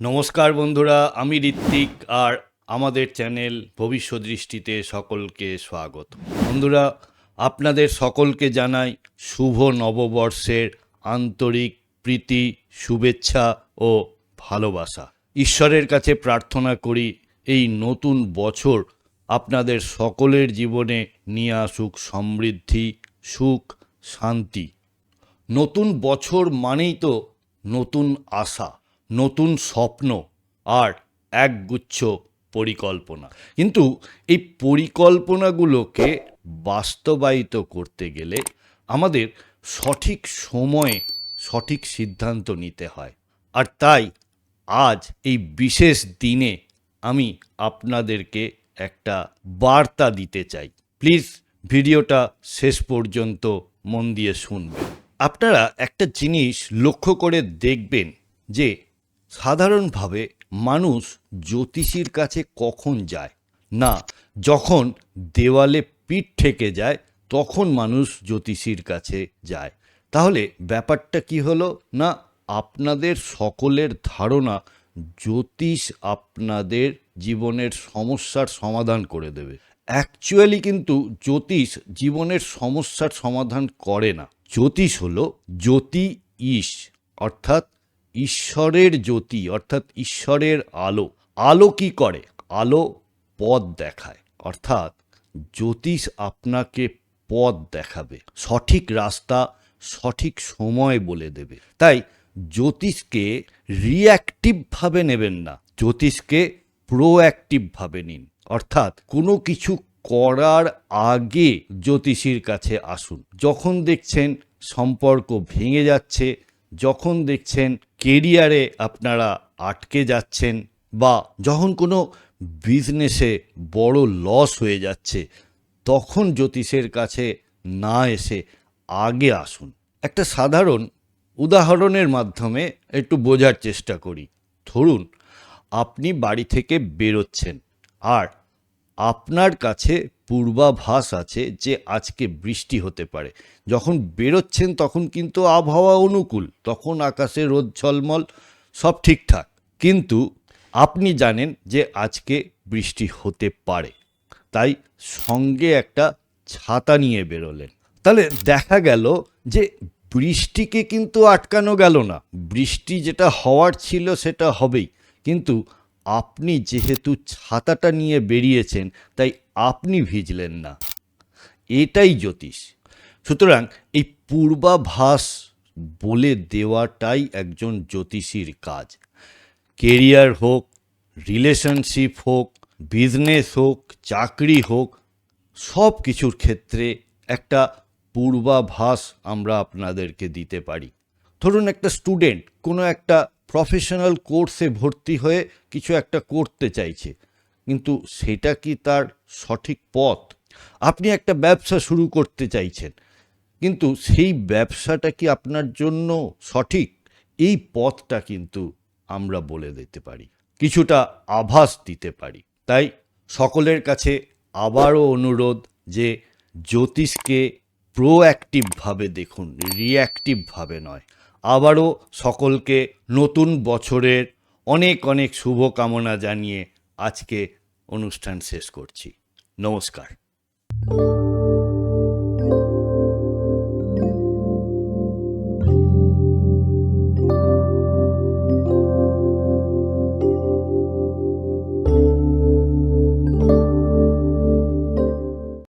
নমস্কার বন্ধুরা, আমি ঋত্বিক আর আমাদের চ্যানেল ভবিষ্যৎ দৃষ্টিতে সকলকে স্বাগত। বন্ধুরা, আপনাদের সকলকে জানাই শুভ নববর্ষের আন্তরিক প্রীতি, শুভেচ্ছা ও ভালোবাসা। ঈশ্বরের কাছে প্রার্থনা করি এই নতুন বছর আপনাদের সকলের জীবনে নিয়ে আসুক সমৃদ্ধি, সুখ, শান্তি। নতুন বছর মানেই তো নতুন আশা, নতুন স্বপ্ন আর একগুচ্ছ পরিকল্পনা। কিন্তু এই পরিকল্পনাগুলোকে বাস্তবায়িত করতে গেলে আমাদের সঠিক সময়ে সঠিক সিদ্ধান্ত নিতে হয়। আর তাই আজ এই বিশেষ দিনে আমি আপনাদেরকে একটা বার্তা দিতে চাই। প্লিজ ভিডিওটা শেষ পর্যন্ত মন দিয়ে শুনবেন। আপনারা একটা জিনিস লক্ষ্য করে দেখবেন যে সাধারণভাবে মানুষ জ্যোতিষীর কাছে কখন যায় না, যখন দেওয়ালে পিঠ ঠেকে যায় তখন মানুষ জ্যোতিষীর কাছে যায়। তাহলে ব্যাপারটা কি হলো না, আপনাদের সকলের ধারণা জ্যোতিষ আপনাদের জীবনের সমস্যার সমাধান করে দেবে। অ্যাকচুয়ালি কিন্তু জ্যোতিষ জীবনের সমস্যার সমাধান করে না। জ্যোতিষ হলো জ্যোতি ঈশ, অর্থাৎ ঈশ্বরের জ্যোতি, অর্থাৎ ঈশ্বরের আলো। আলো কি করে? আলো পথ দেখায়, অর্থাৎ জ্যোতিষ আপনাকে পথ দেখাবে, সঠিক রাস্তা সঠিক সময় বলে দেবে। তাই জ্যোতিষকে রিঅ্যাক্টিভভাবে নেবেন না, জ্যোতিষকে প্রোঅ্যাক্টিভভাবে নিন। অর্থাৎ কোনো কিছু করার আগে জ্যোতিষীর কাছে আসুন। যখন দেখছেন সম্পর্ক ভেঙে যাচ্ছে, যখন দেখছেন কেরিয়ারে আপনারা আটকে যাচ্ছেন, বা যখন কোনো বিজনেসে বড় লস হয়ে যাচ্ছে, তখন জ্যোতিষের কাছে না এসে আগে আসুন। একটা সাধারণ উদাহরণের মাধ্যমে একটু বোঝার চেষ্টা করি। ধরুন আপনি বাড়ি থেকে বেরোচ্ছেন আর আপনার কাছে পূর্বাভাস আছে যে আজকে বৃষ্টি হতে পারে। যখন বেরোচ্ছেন তখন কিন্তু আবহাওয়া অনুকূল, তখন আকাশে রোদ ঝলমল, সব ঠিকঠাক। কিন্তু আপনি জানেন যে আজকে বৃষ্টি হতে পারে, তাই সঙ্গে একটা ছাতা নিয়ে বেরোলেন। তাহলে দেখা গেল যে বৃষ্টিকে কিন্তু আটকানো গেল না, বৃষ্টি যেটা হওয়ার ছিল সেটা হবেই, কিন্তু আপনি যেহেতু ছাতাটা নিয়ে বেরিয়েছেন তাই আপনি ভিজলেন না। এটাই জ্যোতিষ। সুতরাং এই পূর্বাভাস বলে দেওয়াটাই একজন জ্যোতিষীর কাজ। কেরিয়ার হোক, রিলেশনশিপ হোক, বিজনেস হোক, চাকরি হোক, সব কিছুর ক্ষেত্রে একটা পূর্বাভাস আমরা আপনাদেরকে দিতে পারি। ধরুন একটা স্টুডেন্ট কোনো একটা প্রফেশনাল কোর্সে ভর্তি হয়ে কিছু একটা করতে চাইছে, কিন্তু সেটা কি তার সঠিক পথ? আপনি একটা ব্যবসা শুরু করতে চাইছেন, কিন্তু সেই ব্যবসাটা কি আপনার জন্য সঠিক? এই পথটা কিন্তু আমরা বলে দিতে পারি, কিছুটা আভাস দিতে পারি। তাই সকলের কাছে আবারও অনুরোধ যে জ্যোতিষকে প্রোঅ্যাক্টিভভাবে দেখুন, রিঅ্যাক্টিভভাবে নয়। আবারও সকলকে নতুন বছরের অনেক অনেক শুভকামনা জানিয়ে আজকে অনুষ্ঠান শেষ করছি। নমস্কার।